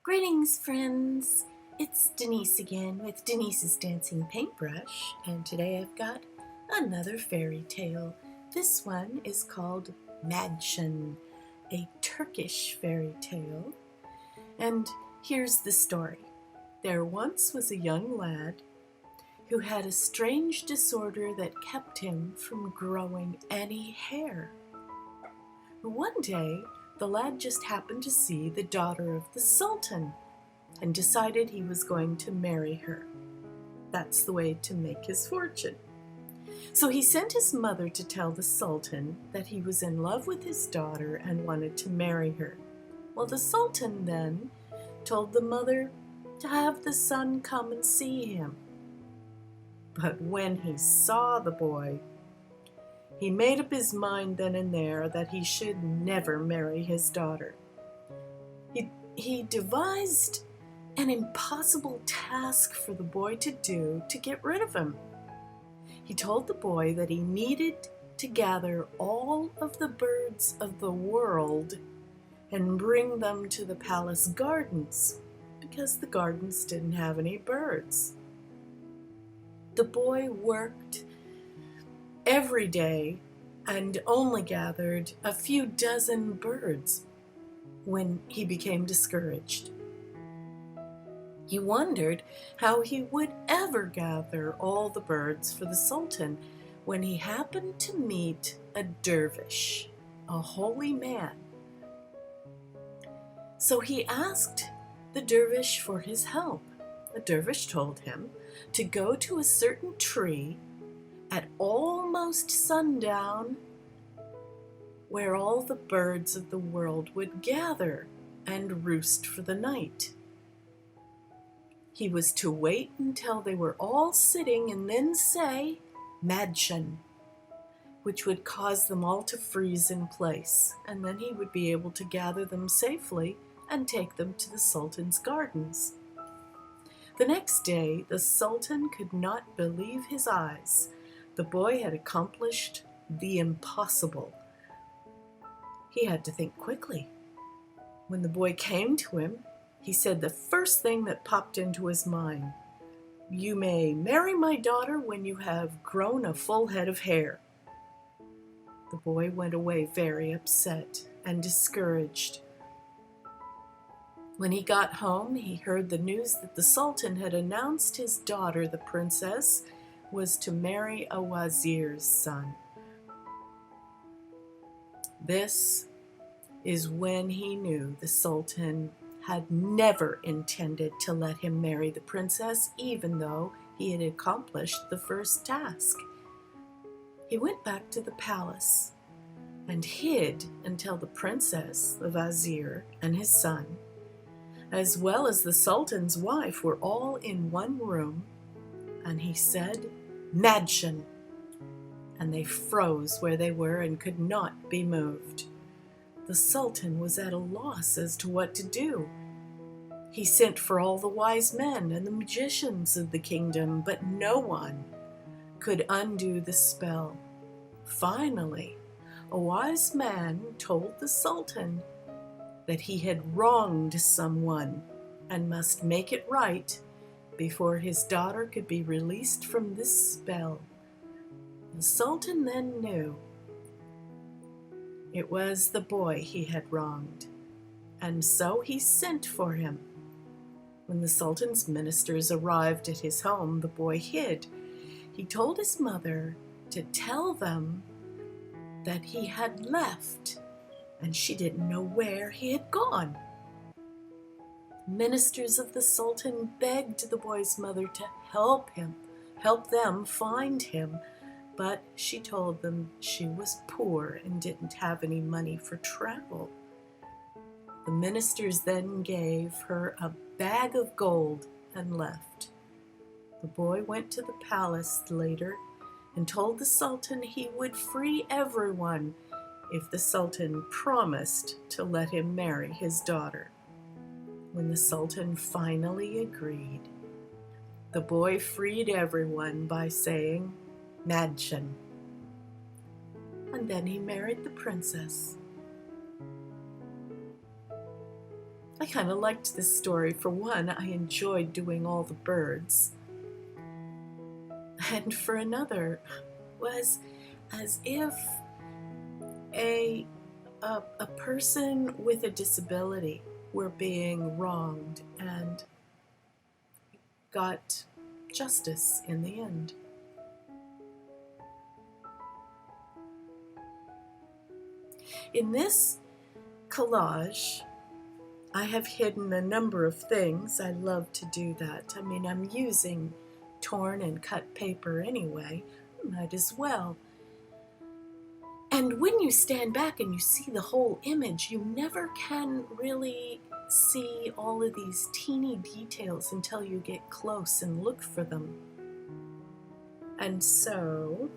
Greetings, friends. It's Denise again with Denise's Dancing Paintbrush, and today I've got another fairy tale. This one is called Madschun, a Turkish fairy tale. And here's the story. There once was a young lad who had a strange disorder that kept him from growing any hair. One day, the lad just happened to see the daughter of the Sultan and decided he was going to marry her. That's the way to make his fortune. So he sent his mother to tell the Sultan that he was in love with his daughter and wanted to marry her. Well, the Sultan then told the mother to have the son come and see him. But when he saw the boy, he made up his mind then and there that he should never marry his daughter. He devised an impossible task for the boy to do to get rid of him. He told the boy that he needed to gather all of the birds of the world and bring them to the palace gardens because the gardens didn't have any birds. The boy worked every day and only gathered a few dozen birds when he became discouraged. He wondered how he would ever gather all the birds for the Sultan when he happened to meet a dervish, a holy man. So he asked the dervish for his help. The dervish told him to go to a certain tree at almost sundown, where all the birds of the world would gather and roost for the night. He was to wait until they were all sitting and then say, Madschun, which would cause them all to freeze in place, and then he would be able to gather them safely and take them to the Sultan's gardens. The next day, the Sultan could not believe his eyes. The boy had accomplished the impossible. He had to think quickly. When the boy came to him, he said the first thing that popped into his mind, "You may marry my daughter when you have grown a full head of hair." The boy went away very upset and discouraged. When he got home, he heard the news that the Sultan had announced his daughter, the princess, was to marry a wazir's son. This is when he knew the Sultan had never intended to let him marry the princess, even though he had accomplished the first task. He went back to the palace and hid until the princess, the wazir, and his son, as well as the Sultan's wife, were all in one room, and he said, Madschun, and they froze where they were and could not be moved. The Sultan was at a loss as to what to do. He sent for all the wise men and the magicians of the kingdom, but no one could undo the spell. Finally, a wise man told the Sultan that he had wronged someone and must make it right before his daughter could be released from this spell. The Sultan then knew it was the boy he had wronged, and so he sent for him. When the Sultan's ministers arrived at his home, the boy hid. He told his mother to tell them that he had left, and she didn't know where he had gone. Ministers of the Sultan begged the boy's mother to help them find him, but she told them she was poor and didn't have any money for travel. The ministers then gave her a bag of gold and left. The boy went to the palace later and told the Sultan he would free everyone if the Sultan promised to let him marry his daughter. When the Sultan finally agreed, the boy freed everyone by saying, Madschun. And then he married the princess. I kind of liked this story. For one, I enjoyed doing all the birds. And for another, was as if a person with a disability were being wronged and got justice in the end. In this collage, I have hidden a number of things. I love to do that. I mean, I'm using torn and cut paper anyway. Might as well. And when you stand back and you see the whole image, you never can really see all of these teeny details until you get close and look for them. And so,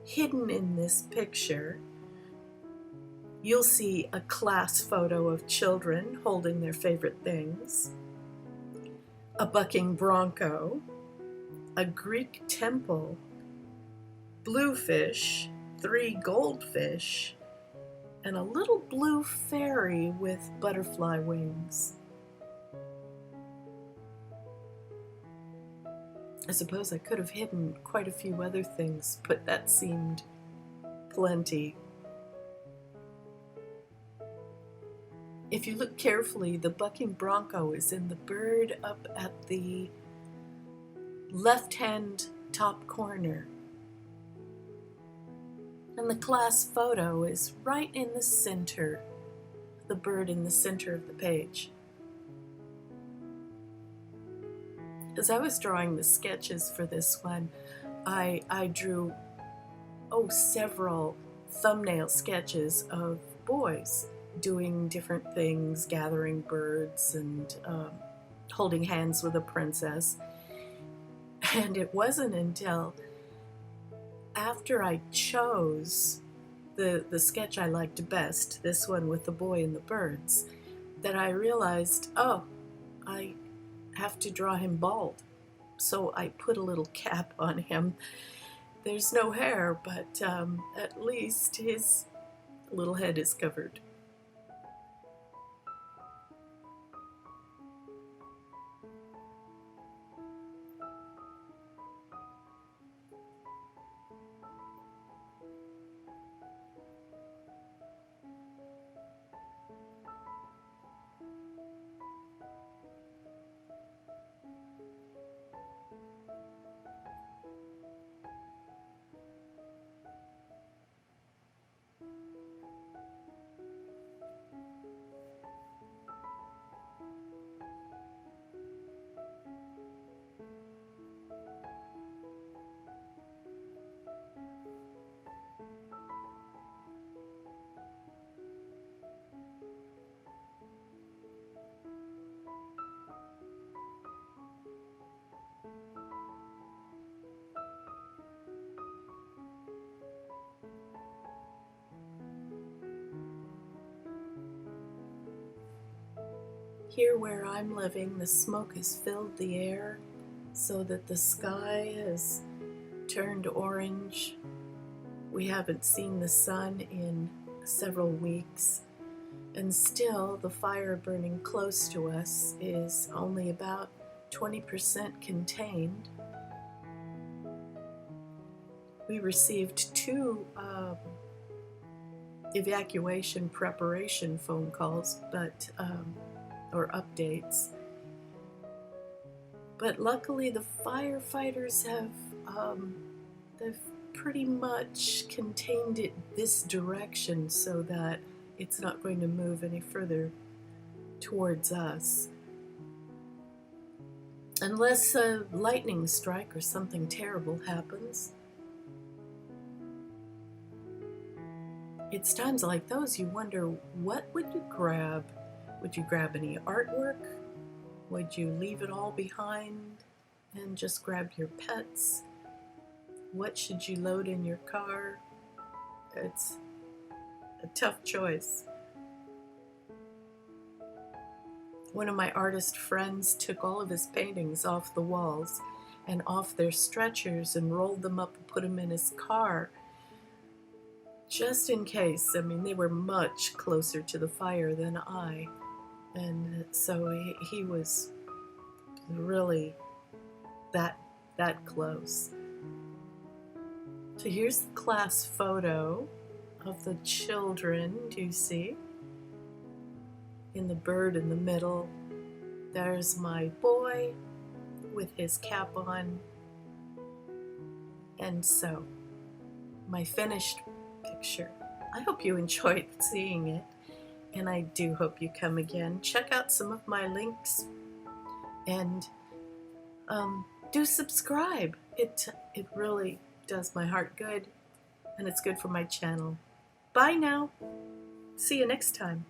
hidden in this picture, you'll see a class photo of children holding their favorite things, a bucking bronco, a Greek temple, bluefish, 3 goldfish, and a little blue fairy with butterfly wings. I suppose I could have hidden quite a few other things, but that seemed plenty. If you look carefully, the bucking bronco is in the bird up at the left-hand top corner. And the class photo is right in the center, the bird in the center of the page. As I was drawing the sketches for this one, I drew several thumbnail sketches of boys doing different things, gathering birds and holding hands with a princess. And it wasn't until after I chose the sketch I liked best, this one with the boy and the birds, that I realized, oh, I have to draw him bald. So I put a little cap on him. There's no hair, but at least his little head is covered. Here where I'm living, the smoke has filled the air so that the sky has turned orange. We haven't seen the sun in several weeks, and still the fire burning close to us is only about 20% contained. We received 2 evacuation preparation phone calls, or updates. But luckily the firefighters have they've pretty much contained it this direction so that it's not going to move any further towards us. Unless a lightning strike or something terrible happens. It's times like those you wonder, what would you grab? Would you grab any artwork? Would you leave it all behind and just grab your pets? What should you load in your car? It's a tough choice. One of my artist friends took all of his paintings off the walls and off their stretchers and rolled them up and put them in his car, just in case. I mean, they were much closer to the fire than I. And so he was really that close. So here's the class photo of the children. Do you see? In the bird in the middle, there's my boy with his cap on. And so, my finished picture. I hope you enjoyed seeing it, and I do hope you come again. Check out some of my links, and do subscribe. It really does my heart good, and it's good for my channel. Bye now. See you next time.